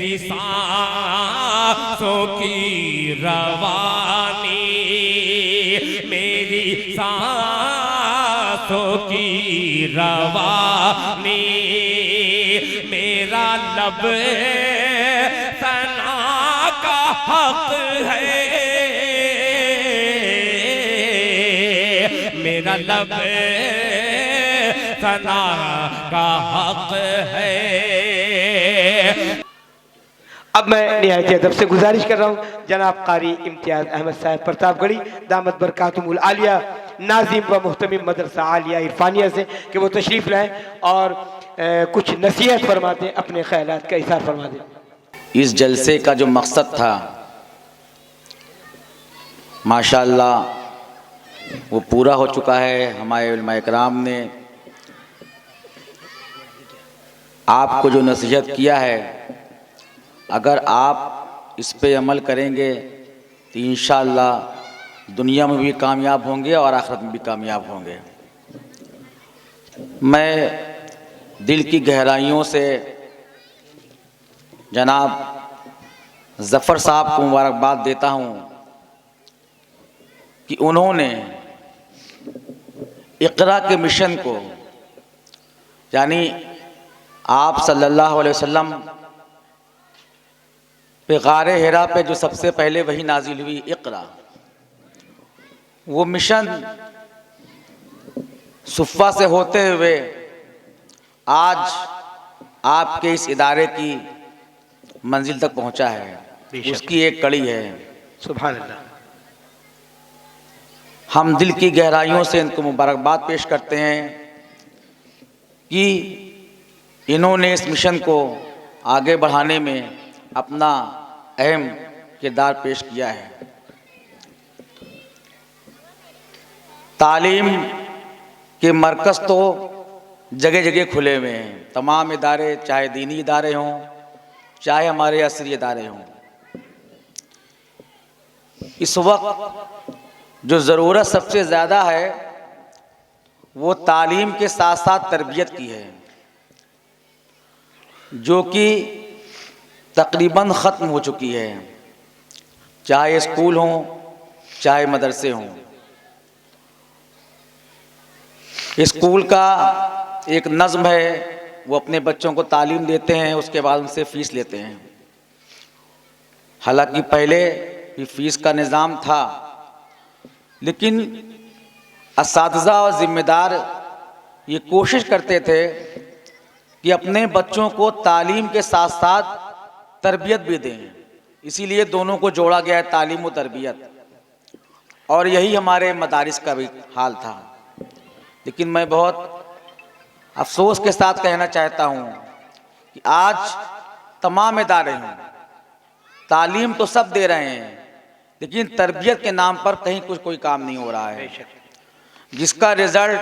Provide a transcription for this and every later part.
मेरी सांसों की रवानी, मेरी सांसों की रवानी, मेरा लब सना का हक है, मेरा लब सना का हक है। अब मैं निहायत अदब से गुजारिश कर रहा हूँ जनाब कारी इम्तियाज अहमद साहब प्रतापगढ़ी दामद बरकातुहुल आलिया नाजिम व मुहतमिम मदरसा आलिया इरफानिया से कि वो तशरीफ़ लाएँ और कुछ नसीहत फरमा दें, अपने ख्यालात का इज़हार फरमा दें। इस जलसे का जो मकसद था माशाअल्लाह वो पूरा हो चुका है। हमारे उलमा इकराम ने आपको जो नसीहत किया है, अगर आप इस पे अमल करेंगे तो इंशाअल्लाह दुनिया में भी कामयाब होंगे और आखिरत में भी कामयाब होंगे। मैं दिल की गहराइयों से जनाब ज़फ़र साहब को मुबारकबाद देता हूँ कि उन्होंने इक़रा के मिशन को, यानी आप सल्लल्लाहु अलैहि वसल्लम पे गारे हिरा पे जो सबसे पहले वही नाजिल हुई इक़रा, वो मिशन सुफ़ा से होते हुए आज आपके इस इदारे की मंजिल तक पहुंचा है, उसकी एक कड़ी है। सुभान अल्लाह। हम दिल की गहराइयों से इनको मुबारकबाद पेश करते हैं कि इन्होंने इस मिशन को आगे बढ़ाने में अपना अहम किरदार पेश किया है। तालीम के मरकज़ तो जगह जगह खुले हुए हैं, तमाम इदारे, चाहे दीनी इदारे हों चाहे हमारे असरी इदारे हों। इस वक्त जो ज़रूरत सबसे ज़्यादा है वो तालीम के साथ साथ तरबियत की है, जो कि तकरीबन ख़त्म हो चुकी है, चाहे स्कूल हों चाहे मदरसे हों। स्कूल का एक नज़्म है, वो अपने बच्चों को तालीम देते हैं, उसके बाद उनसे फ़ीस लेते हैं। हालांकि पहले भी फ़ीस का निज़ाम था, लेकिन असातिज़ा और ज़िम्मेदार ये कोशिश करते थे कि अपने बच्चों को तालीम के साथ साथ तरबियत भी दें, इसीलिए दोनों को जोड़ा गया है, तालीम और तरबियत। और यही हमारे मदारिस का भी हाल था। लेकिन मैं बहुत अफसोस के साथ कहना चाहता हूँ कि आज तमाम इदारे हैं, तालीम तो सब दे रहे हैं, लेकिन तरबियत के नाम पर कहीं कोई काम नहीं हो रहा है, जिसका रिज़ल्ट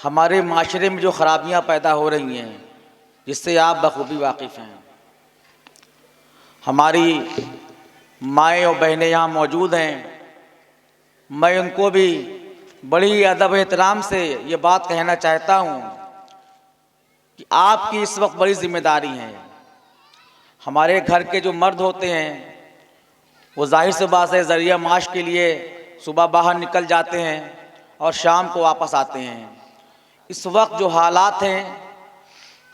हमारे माशरे में जो ख़राबियाँ पैदा हो रही हैं, जिससे आप बखूबी वाकिफ़ हैं। हमारी माएँ और बहनें यहाँ मौजूद हैं, मैं उनको भी बड़ी अदब एहतराम से ये बात कहना चाहता हूँ कि आपकी इस वक्त बड़ी जिम्मेदारी है। हमारे घर के जो मर्द होते हैं वो जाहिर सी बात है ज़रिया माश के लिए सुबह बाहर निकल जाते हैं और शाम को वापस आते हैं। इस वक्त जो हालात हैं,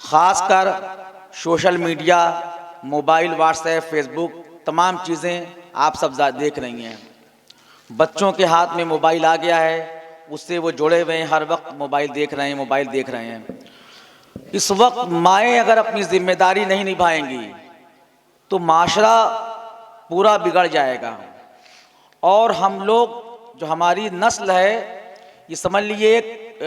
ख़ासकर social media, mobile, WhatsApp, Facebook, तमाम चीज़ें आप सब देख रही हैं। बच्चों के हाथ में मोबाइल आ गया है, उससे वो जुड़े हुए हैं, हर वक्त मोबाइल देख रहे हैं। इस वक्त माएँ अगर अपनी जिम्मेदारी नहीं निभाएंगी तो माशरा पूरा बिगड़ जाएगा। और हम लोग, जो हमारी नस्ल है, ये समझ लीजिए एक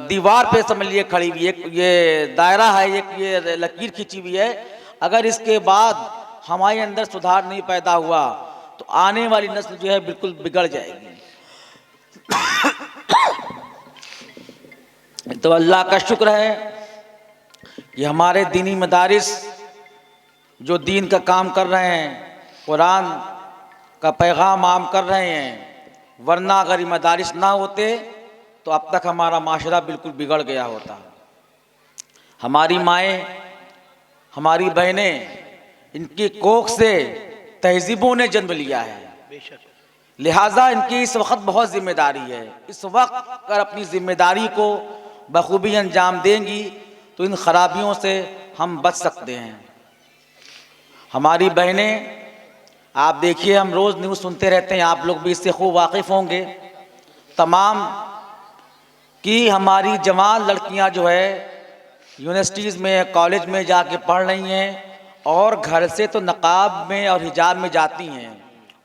दीवार पे समझ लीजिए खड़ी हुई, एक ये दायरा है, एक ये लकीर खींची हुई है। अगर इसके बाद हमारे अंदर सुधार नहीं पैदा हुआ तो आने वाली नस्ल जो है बिल्कुल बिगड़ जाएगी। तो अल्लाह का शुक्र है कि हमारे दीनी मदारिस जो दीन का काम कर रहे हैं, कुरान का पैगाम आम कर रहे हैं, वरना अगर ये मदारिस ना होते तो अब तक हमारा माशरा बिल्कुल बिगड़ गया होता। हमारी माएँ, हमारी बहनें इनकी कोख से तहजीबों ने जन्म लिया है, लिहाजा इनकी इस वक्त बहुत जिम्मेदारी है। इस वक्त अगर अपनी जिम्मेदारी को बखूबी अंजाम देंगी तो इन खराबियों से हम बच सकते हैं। हमारी बहनें, आप देखिए, हम रोज़ न्यूज़ सुनते रहते हैं, आप लोग भी इससे खूब वाकिफ़ होंगे, तमाम कि हमारी जवान लड़कियां जो है यूनिवर्सिटीज़ में, कॉलेज में जाके पढ़ रही हैं और घर से तो नकाब में और हिजाब में जाती हैं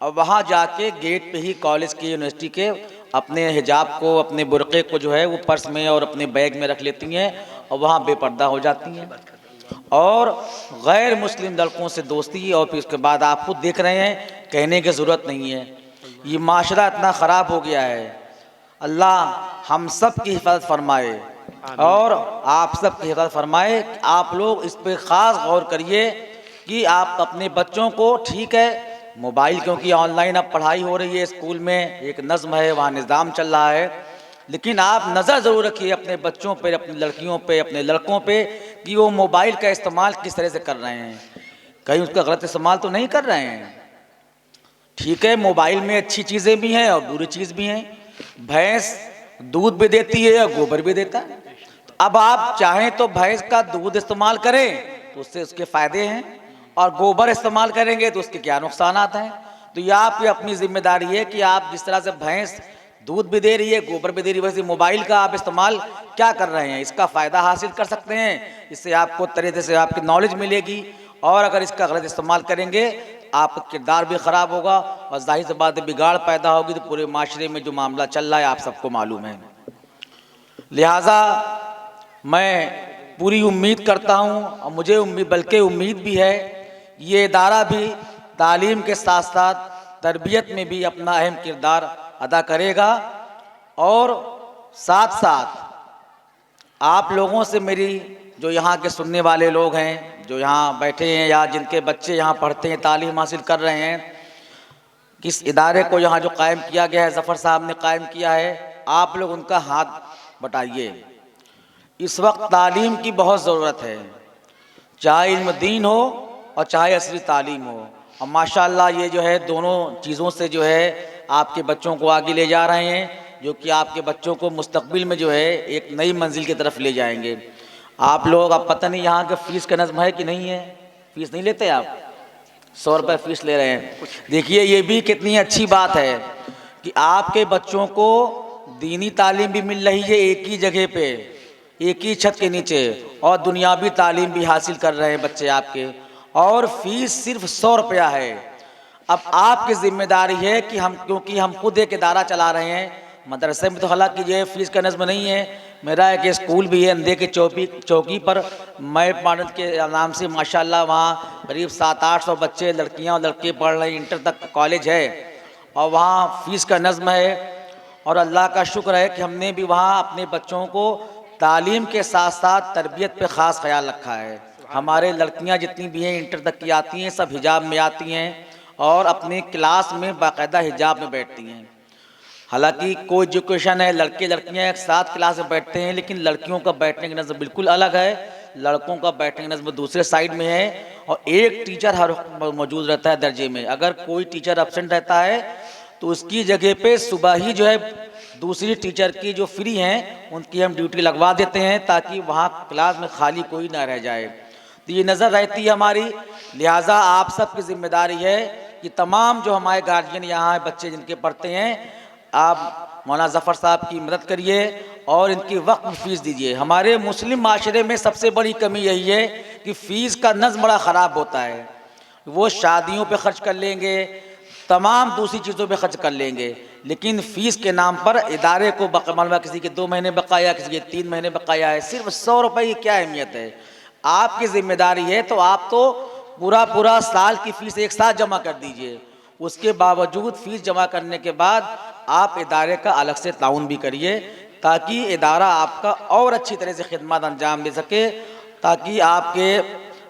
और वहाँ जाके गेट पे ही कॉलेज के, यूनिवर्सिटी के अपने हिजाब को, अपने बुरक़े को जो है वो पर्स में और अपने बैग में रख लेती हैं और वहाँ बेपर्दा हो जाती हैं और गैर मुस्लिम लड़कों से दोस्ती। और फिर उसके बाद आप खुद देख रहे हैं, कहने की ज़रूरत नहीं है, ये माशरा इतना ख़राब हो गया है। अल्लाह हम सब की हिफाजत फरमाए और आप सब की हिफाजत फरमाए। आप लोग इस पर ख़ास गौर करिए कि आप अपने बच्चों को, ठीक है मोबाइल, क्योंकि ऑनलाइन अब पढ़ाई हो रही है, स्कूल में एक नज़्म है, वहाँ निज़ाम चल रहा है, लेकिन आप नज़र ज़रूर रखिए अपने बच्चों पे, अपनी लड़कियों पे, अपने लड़कों पे कि वो मोबाइल का इस्तेमाल किस तरह से कर रहे हैं, कहीं उसका गलत इस्तेमाल तो नहीं कर रहे हैं। ठीक है, मोबाइल में अच्छी चीज़ें भी हैं और बुरी चीज़ भी हैं। भैंस दूध भी देती है और गोबर भी देता है, तो अब आप चाहें तो भैंस का दूध इस्तेमाल करें तो उससे उसके फ़ायदे हैं और गोबर इस्तेमाल करेंगे तो उसके क्या नुकसान हैं। तो ये आपकी अपनी जिम्मेदारी है कि आप जिस तरह से भैंस दूध भी दे रही है, गोबर भी दे रही है, वैसे मोबाइल का आप इस्तेमाल क्या कर रहे हैं, इसका फ़ायदा हासिल कर सकते हैं, इससे आपको तरह से आपकी नॉलेज मिलेगी। और अगर इसका गलत इस्तेमाल करेंगे आपका किरदार भी ख़राब होगा और जाहिर सी बात है बिगाड़ पैदा होगी, तो पूरे माशरे में जो मामला चल रहा है आप सबको मालूम है। लिहाजा मैं पूरी उम्मीद करता हूँ और मुझे बल्कि उम्मीद भी है, ये इदारा भी तालीम के साथ साथ तरबियत में भी अपना अहम किरदार अदा करेगा। और साथ साथ आप लोगों से मेरी, जो यहाँ के सुनने वाले लोग हैं, जो यहाँ बैठे हैं या जिनके बच्चे यहाँ पढ़ते हैं, तालीम हासिल कर रहे हैं, किस इदारे को यहाँ जो कायम किया गया है, ज़फ़र साहब ने कायम किया है, आप लोग उनका हाथ बटाइए। इस वक्त तालीम की बहुत ज़रूरत है, चाहे इल्म दीन हो और चाहे असली तालीम हो। और माशाअल्लाह ये जो है दोनों चीज़ों से जो है आपके बच्चों को आगे ले जा रहे हैं, जो कि आपके बच्चों को मुस्तक़बिल में जो है एक नई मंजिल की तरफ ले जाएंगे। आप लोग, अब पता नहीं यहाँ के फ़ीस का नज़्म है कि नहीं है, फ़ीस नहीं लेते आप, 100 रुपये फ़ीस ले रहे हैं। देखिए ये भी कितनी अच्छी बात है कि आपके बच्चों को दीनी तालीम भी मिल रही है एक ही जगह पे, एक ही छत के नीचे, और दुनियावी तालीम भी हासिल कर रहे हैं बच्चे आपके, और फ़ीस सिर्फ 100 रुपया है। अब आपकी ज़िम्मेदारी है कि हम, क्योंकि हम खुद एक इदारा चला रहे हैं, मदरसे में तो हालांकि ये फ़ीस का नज़्म नहीं है, मेरा एक स्कूल भी है अंधे के चौकी पर, मैं मॉडल के नाम से माशाल्लाह वहाँ करीब 700-800 बच्चे, लड़कियाँ और लड़के पढ़ रहे हैं, इंटर तक कॉलेज है और वहाँ फ़ीस का नज़्म है। और अल्लाह का शुक्र है कि हमने भी वहाँ अपने बच्चों को तालीम के साथ साथ तरबियत पे ख़ास ख्याल रखा है। हमारे लड़कियाँ जितनी भी हैं इंटर तक की आती हैं, सब हिजाब में आती हैं और अपने क्लास में बाकायदा हिजाब में बैठती हैं। हालांकि को एजुकेशन है, लड़के लड़कियां एक साथ क्लास में बैठते हैं, लेकिन लड़कियों का बैठने का नज़्म बिल्कुल अलग है, लड़कों का बैठने का नज़्म दूसरे साइड में है। और एक टीचर हर मौजूद रहता है दर्जे में, अगर कोई टीचर एब्सेंट रहता है तो उसकी जगह पे सुबह ही जो है दूसरी टीचर की जो फ्री हैं उनकी हम ड्यूटी लगवा देते हैं, ताकि वहाँ क्लास में खाली कोई ना रह जाए। तो ये नज़र रहती है हमारी। लिहाजा आप सब की जिम्मेदारी है कि तमाम जो हमारे गार्जियन यहाँ बच्चे जिनके पढ़ते हैं, आप मौलाना ज़फ़र साहब की मदद करिए और इनकी वक्त फ़ीस दीजिए। हमारे मुस्लिम माशरे में सबसे बड़ी कमी यही है कि फ़ीस का नज़्म बड़ा ख़राब होता है। वो शादियों पे ख़र्च कर लेंगे, तमाम दूसरी चीज़ों पे खर्च कर लेंगे, लेकिन फ़ीस के नाम पर इदारे को मालूम, किसी के 2 महीने बकाया, किसी के 3 महीने बकाया है, सिर्फ 100 रुपये की क्या अहमियत है। आपकी ज़िम्मेदारी है तो आप तो पूरा साल की फ़ीस एक साथ जमा कर दीजिए। उसके बावजूद फ़ीस जमा करने के बाद आप इदारे का अलग से ताउन भी करिए, ताकि इदारा आपका और अच्छी तरह से खिदमत अंजाम दे सके, ताकि आपके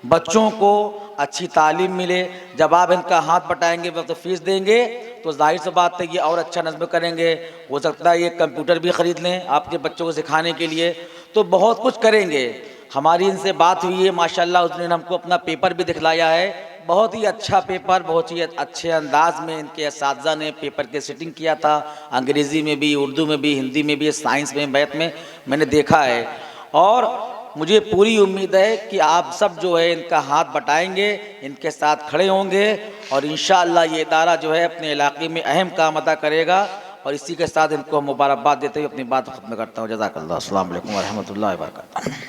बच्चों को अच्छी तालीम मिले। जब आप इनका हाथ बटाएंगे, वक्त फ़ीस देंगे, तो जाहिर सी बात है ये और अच्छा नज़्म करेंगे। हो सकता है ये कंप्यूटर भी ख़रीद लें आपके बच्चों को सिखाने के लिए, तो बहुत कुछ करेंगे। हमारी इनसे बात हुई है माशाल्लाह, उस दिन हमको अपना पेपर भी दिखलाया है, बहुत ही अच्छा पेपर, बहुत ही अच्छे अंदाज में इनके असातिज़ा ने पेपर की सेटिंग किया था। अंग्रेज़ी में भी, उर्दू में भी, हिंदी में भी, साइंस में, मैथ में मैंने देखा है। और मुझे पूरी उम्मीद है कि आप सब जो है इनका हाथ बटाएंगे, इनके साथ खड़े होंगे और इंशाअल्लाह ये इदारा जो है अपने इलाके में अहम काम अदा करेगा। और इसी के साथ इनको मुबारकबाद देते हुए अपनी बात ख़त्म करता हूँ। जज़ाकल्लाह। अस्सलाम वालेकुम व रहमतुल्लाहि व बरकातहू।